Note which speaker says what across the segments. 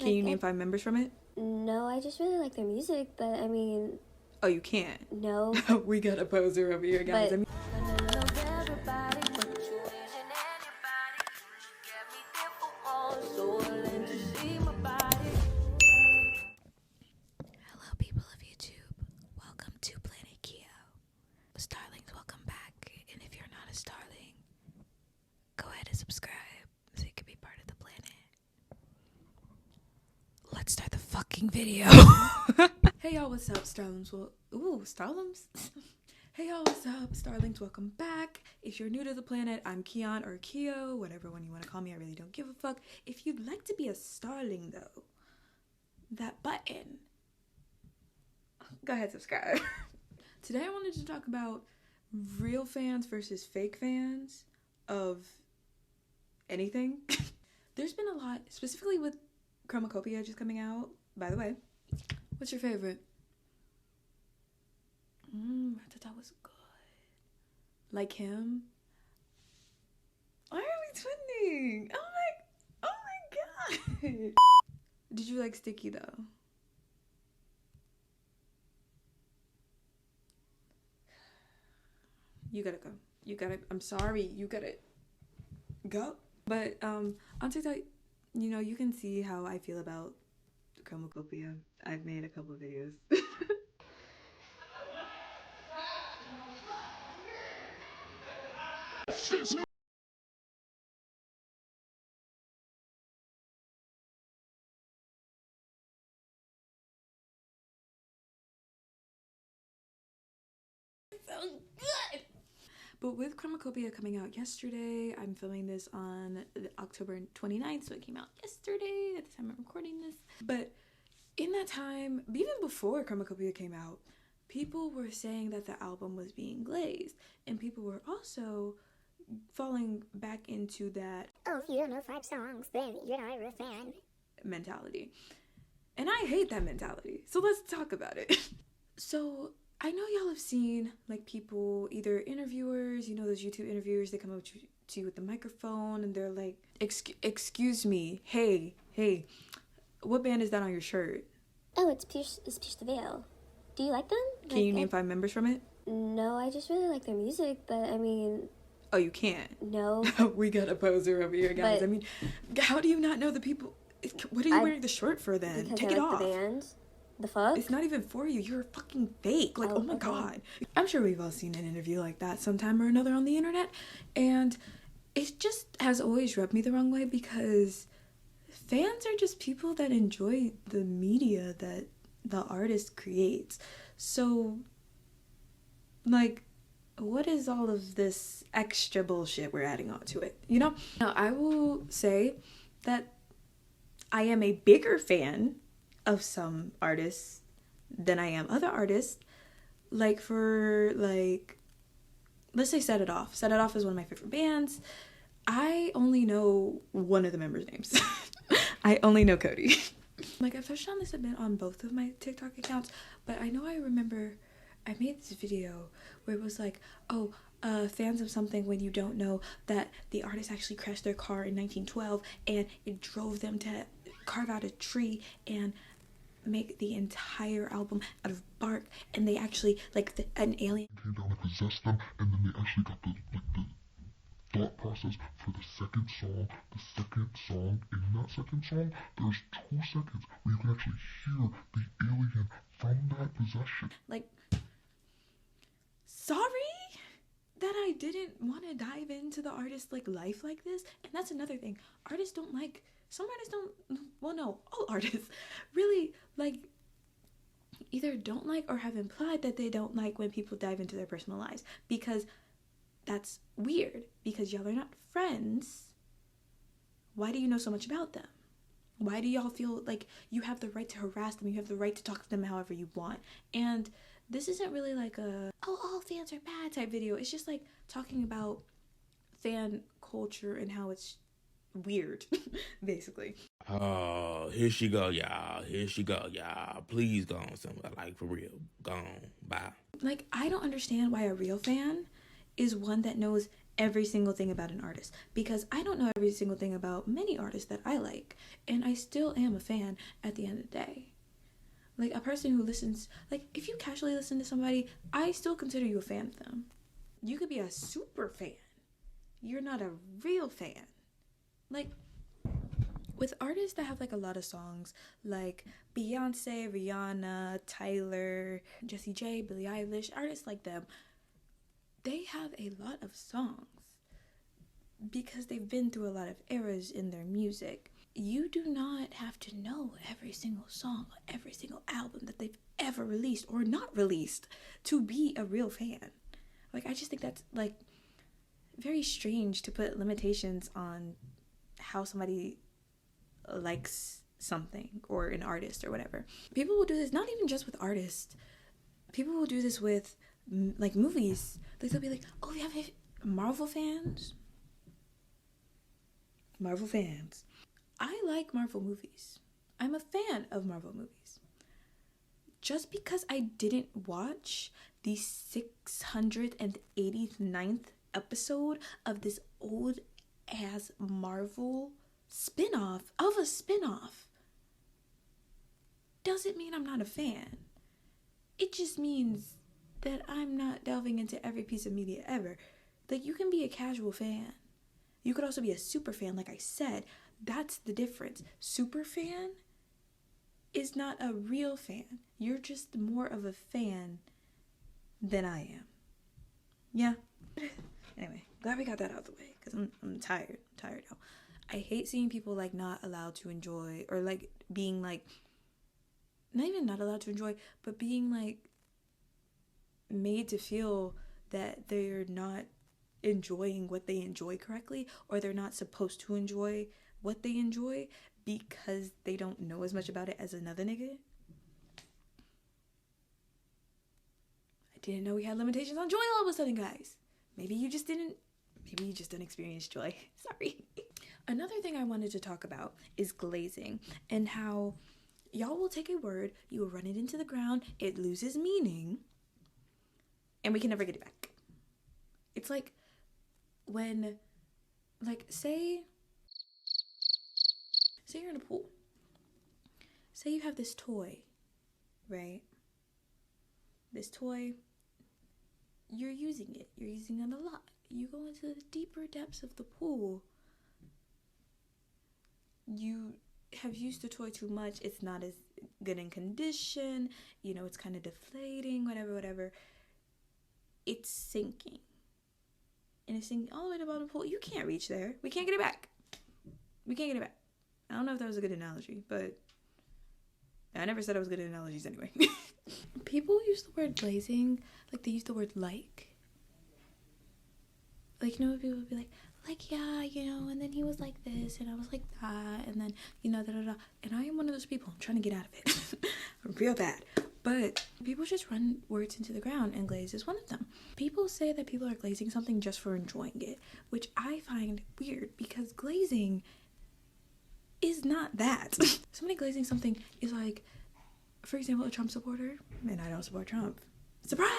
Speaker 1: Can you name 5 members from it?
Speaker 2: No, I just really like their music, but I mean...
Speaker 1: Oh, you can't?
Speaker 2: No.
Speaker 1: We got a poser over here, guys.
Speaker 2: But...
Speaker 3: Hello, people of YouTube. Welcome to Planet Keo. Starlings, welcome back. And if you're not a starling, go ahead and subscribe so you can be part of the planet. Let's start the fucking video.
Speaker 1: Hey y'all, what's up, starlings? Starlings? Hey y'all, what's up, starlings? Welcome back. If you're new to the planet, I'm Keon or Keo, whatever one you want to call me. I really don't give a fuck. If you'd like to be a starling, though, that button. Go ahead, subscribe. Today I wanted to talk about real fans versus fake fans of anything. There's been a lot, specifically with Chromacopia just coming out. By the way, what's your favorite? I thought that was good. Like him? Why are we twinning? Oh my god. Did you like Sticky though? You gotta go. I'm sorry, you gotta go. But on TikTok, you know, you can see how I feel about Chromacopia. I've made a couple of videos. So good. But with Chromacopia coming out yesterday, I'm filming this on October 29th, so it came out yesterday at the time I'm recording this. But in that time, even before Chromacopia came out, people were saying that the album was being glazed, and people were also falling back into that,
Speaker 4: oh, if you don't know 5 songs, then you're not a real fan
Speaker 1: mentality. And I hate that mentality, so let's talk about it. So I know y'all have seen like people, either interviewers, you know, those YouTube interviewers, they come up to you with the microphone and they're like, excuse me, hey, what band is that on your shirt?
Speaker 2: Oh, it's Pierce the Veil. Do you like them?
Speaker 1: Can you name 5 members from it?
Speaker 2: No, I just really like their music, but I mean...
Speaker 1: Oh, you can't?
Speaker 2: No.
Speaker 1: We got a poser over here, guys.
Speaker 2: But,
Speaker 1: I mean, how do you not know the people? What are you wearing the shirt for then?
Speaker 2: Because
Speaker 1: Take
Speaker 2: I
Speaker 1: it
Speaker 2: like
Speaker 1: off.
Speaker 2: the band. The fuck?
Speaker 1: It's not even for you. You're fucking fake. Like, oh my
Speaker 2: okay.
Speaker 1: god. I'm sure we've all seen an interview like that sometime or another on the internet. And it just has always rubbed me the wrong way because fans are just people that enjoy the media that the artist creates. So, like, what is all of this extra bullshit we're adding onto it? You know? Now, I will say that I am a bigger fan of some artists than I am other artists. Like let's say Set It Off. Set It Off is one of my favorite bands. I only know one of the members' names. I only know Cody. Like, I've touched on this a bit on both of my TikTok accounts, but I know I remember I made this video where it was like, oh, fans of something when you don't know that the artist actually crashed their car in 1912 and it drove them to carve out a tree and make the entire album out of bark, and they actually, like, an alien
Speaker 5: came down and possessed them, and then they actually got the thought process for the second song. The second song, in that second song, there's 2 seconds where you can actually hear the alien from that possession.
Speaker 1: Like, sorry that I didn't want to dive into the artist's like life like this. And that's another thing, artists don't like, some artists don't, well, no, all artists really, like, either don't like or have implied that they don't like when people dive into their personal lives, because that's weird, because y'all are not friends. Why do you know so much about them? Why do y'all feel like you have the right to harass them? You have the right to talk to them however you want. And this isn't really like a, oh, all fans are bad type video. It's just like talking about fan culture and how it's weird, basically.
Speaker 6: Oh, here she go, y'all. Here she go, y'all. Please go on somewhere, like, for real. Go on. Bye.
Speaker 1: Like, I don't understand why a real fan is one that knows every single thing about an artist, because I don't know every single thing about many artists that I like, and I still am a fan at the end of the day. Like, a person who listens, like, if you casually listen to somebody, I still consider you a fan of them. You could be a super fan. You're not a real fan. Like, with artists that have, like, a lot of songs, like Beyonce, Rihanna, Tyler, Jessie J, Billie Eilish, artists like them, they have a lot of songs because they've been through a lot of eras in their music. You do not have to know every single song or every single album that they've ever released or not released to be a real fan. Like, I just think that's, like, very strange to put limitations on how somebody likes something or an artist or whatever. People will do this not even just with artists. People will do this with, like, movies. Like, they'll be like, oh, we have Marvel fans? Marvel fans. I like Marvel movies. I'm a fan of Marvel movies. Just because I didn't watch the 689th episode of this old ass Marvel spin-off of a spin-off doesn't mean I'm not a fan. It just means that I'm not delving into every piece of media ever. Like, you can be a casual fan. You could also be a super fan, like I said. That's the difference. Super fan is not a real fan. You're just more of a fan than I am. Yeah. Anyway, glad we got that out of the way, because I'm tired. I'm tired now. I hate seeing people, like, not allowed to enjoy, or, like, being, like, not even not allowed to enjoy, but being, like, made to feel that they're not enjoying what they enjoy correctly, or they're not supposed to enjoy what they enjoy because they don't know as much about it as another nigga. I didn't know we had limitations on joy all of a sudden, guys. Maybe you just don't experience joy. Sorry. Another thing I wanted to talk about is glazing, and how y'all will take a word, you will run it into the ground, it loses meaning, and we can never get it back. It's like when, like, say you're in a pool. Say you have this toy, right? This toy, you're using it a lot. You go into the deeper depths of the pool. You have used the toy too much. It's not as good in condition. You know, it's kind of deflating, whatever. It's sinking. And it's sinking all the way to the bottom of the pool. You can't reach there. We can't get it back. I don't know if that was a good analogy, but I never said I was good at analogies anyway. People use the word glazing like they use the word like. Like, you know, people would be like, yeah, you know, and then he was like this, and I was like that, and then, you know, da-da-da. And I am one of those people. I'm trying to get out of it. Real bad. But people just run words into the ground, and glaze is one of them. People say that people are glazing something just for enjoying it, which I find weird, because glazing is not that. Somebody glazing something is like, for example, a Trump supporter, and I don't support Trump. Surprise!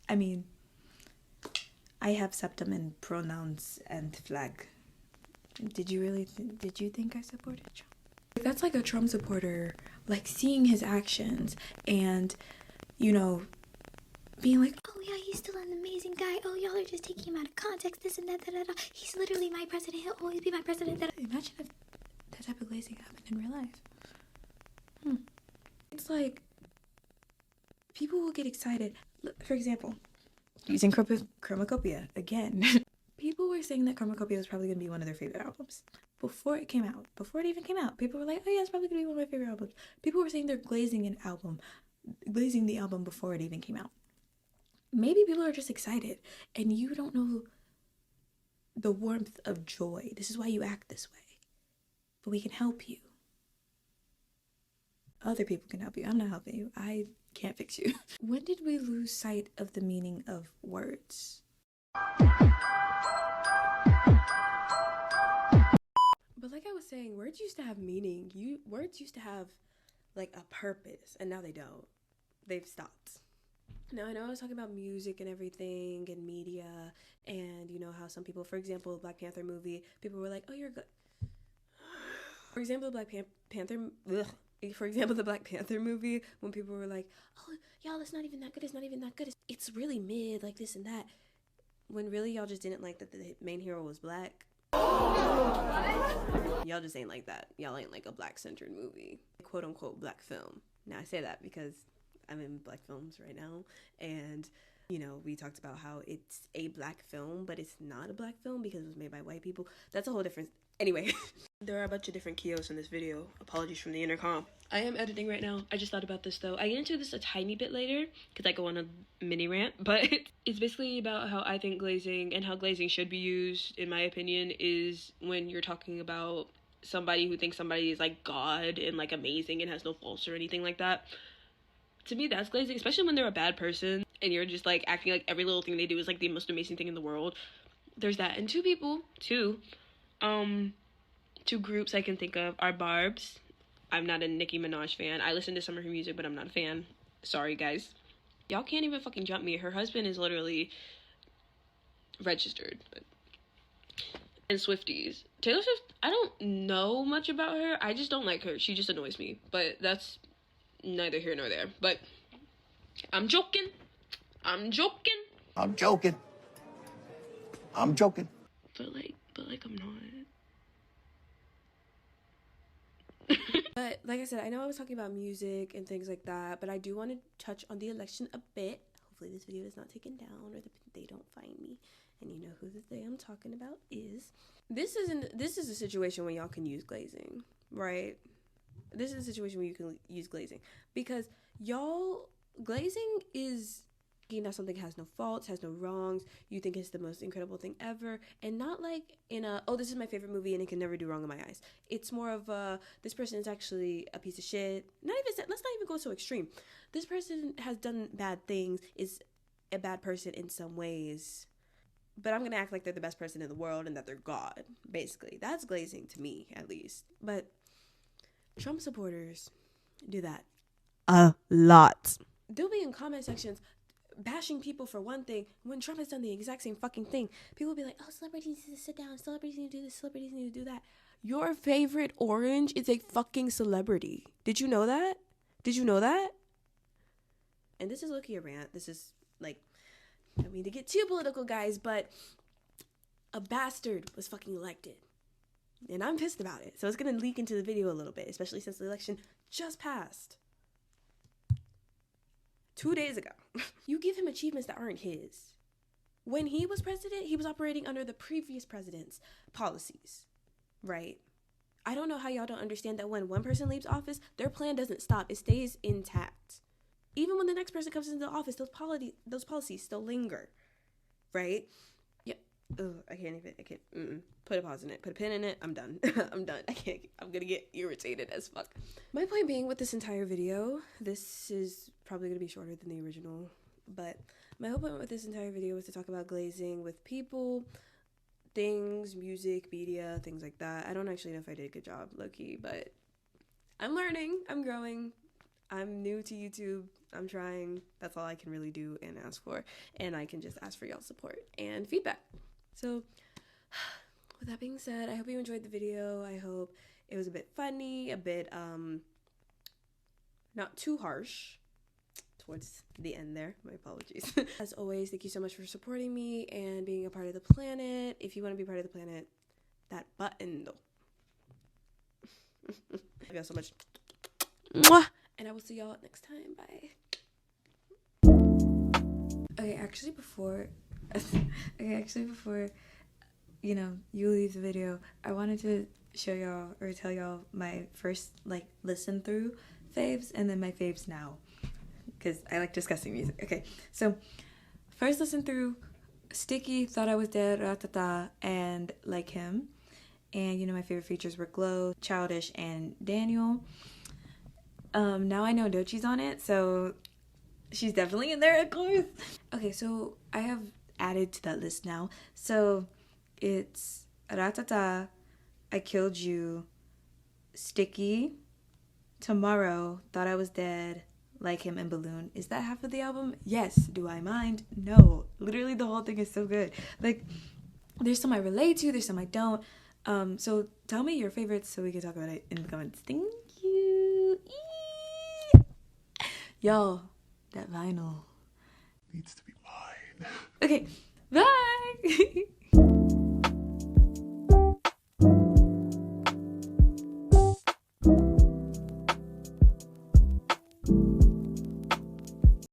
Speaker 1: I mean, I have septum and pronouns and flag. Did you think I supported Trump? That's like a Trump supporter, like, seeing his actions and, you know, being like,
Speaker 2: Oh yeah, he's still an amazing guy. Oh, y'all are just taking him out of context, this and that, da-da-da. He's literally my president. He'll always be my president. Da-da.
Speaker 1: imagine if that type of glazing happened in real life. It's like, people will get excited. Look, for example, using Chromacopia again. People were saying that Chromacopia was probably going to be one of their favorite albums. Before it even came out, people were like, oh yeah, it's probably going to be one of my favorite albums. People were saying they're glazing the album before it even came out. Maybe people are just excited, and you don't know the warmth of joy. This is why you act this way. But we can help you. Other people can help you. I'm not helping you. I can't fix you. When did we lose sight of the meaning of words? But like I was saying, words used to have meaning. Words used to have, like, a purpose, and now they don't. They've stopped. Now, I know I was talking about music and everything and media, and you know how some people, for example, the Black Panther movie, people were like, oh, you're good. For example, the Panther, ugh. For example, the Black Panther movie, when people were like, oh, y'all, it's not even that good, it's not even that good, it's really mid, like this and that. When really y'all just didn't like that the main hero was black. Y'all just ain't like that. Y'all ain't like a black-centered movie. Quote-unquote black film. Now, I say that because I'm in black films right now, and you know, we talked about how it's a black film, but it's not a black film because it was made by white people. That's a whole different... Anyway, there are a bunch of different kios in this video. Apologies from the intercom. I am editing right now. I just thought about this though. I get into this a tiny bit later because I go on a mini rant, but it's basically about how I think glazing and how glazing should be used, in my opinion, is when you're talking about somebody who thinks somebody is like God and like amazing and has no faults or anything like that. To me, that's glazing, especially when they're a bad person and you're just like acting like every little thing they do is like the most amazing thing in the world. There's that. And two groups I can think of are Barb's. I'm not a Nicki Minaj fan. I listen to some of her music, but I'm not a fan. Sorry, guys. Y'all can't even fucking jump me. Her husband is literally registered. And Swifties. Taylor Swift, I don't know much about her. I just don't like her. She just annoys me. But that's neither here nor there. But I'm joking. I'm joking.
Speaker 7: I'm joking. I'm joking.
Speaker 1: But like I'm not. But like I said, I know I was talking about music and things like that, but I do want to touch on the election a bit. Hopefully this video is not taken down or they don't find me. And you know who the they I'm talking about is. This is a situation where y'all can use glazing, right? This is a situation where you can use glazing because y'all, glazing is that something has no faults, has no wrongs, you think it's the most incredible thing ever, and not like in a, oh, this is my favorite movie and it can never do wrong in my eyes. It's more of a, this person is actually a piece of shit. Let's not even go so extreme. This person has done bad things, is a bad person in some ways, but I'm gonna act like they're the best person in the world and that they're God, basically. That's glazing to me, at least. But Trump supporters do that a lot. They'll be in comment sections bashing people for one thing when Trump has done the exact same fucking thing. People will be like, oh, celebrities need to sit down, celebrities need to do this, celebrities need to do that. Your favorite orange is a fucking celebrity. Did you know that? Did you know that? And this is low-key a rant. This is like, I don't mean to get too political, guys, but a bastard was fucking elected. And I'm pissed about it. So it's gonna leak into the video a little bit, especially since the election just passed 2 days ago. You give him achievements that aren't his. When he was president, he was operating under the previous president's policies, right? I don't know how y'all don't understand that when one person leaves office, their plan doesn't stop. It stays intact. Even when the next person comes into office, those policies still linger, right? Yeah. Ugh, I can't. Put a pause in it. Put a pin in it. I'm done. I'm done. I'm gonna get irritated as fuck. My point being with this entire video, this is probably gonna be shorter than the original, but my whole point with this entire video was to talk about glazing with people, things, music, media, things like that. I don't actually know if I did a good job, low-key, but I'm learning. I'm growing. I'm new to YouTube. I'm trying. That's all I can really do and ask for. And I can just ask for y'all's support and feedback. So with that being said, I hope you enjoyed the video. I hope it was a bit funny, a bit not too harsh towards the end there. My apologies. As always, thank you so much for supporting me and being a part of the planet. If you want to be part of the planet, that button though. Love y'all so much. Mwah! And I will see y'all next time. Bye. Okay, actually before you know, you leave the video, I wanted to show y'all or tell y'all my first like listen through faves and then my faves now, because I like discussing music. Okay, so first listen through, Sticky, Thought I Was Dead, Ratata, and Like Him. And you know, my favorite features were Glow, Childish, and Daniel. Now I know Dochi's on it, so she's definitely in there, of course. Okay, so I have added to that list now. So it's Ratata, I Killed You, Sticky, Tomorrow, Thought I Was Dead, Like Him and Balloon. Is that half of the album? Yes. Do I mind? No. Literally the whole thing is so good. Like, there's some I relate to, there's some I don't. So tell me your favorites so we can talk about it in the comments. Thank you. Y'all, that vinyl
Speaker 5: Needs to be mine.
Speaker 1: okay, bye.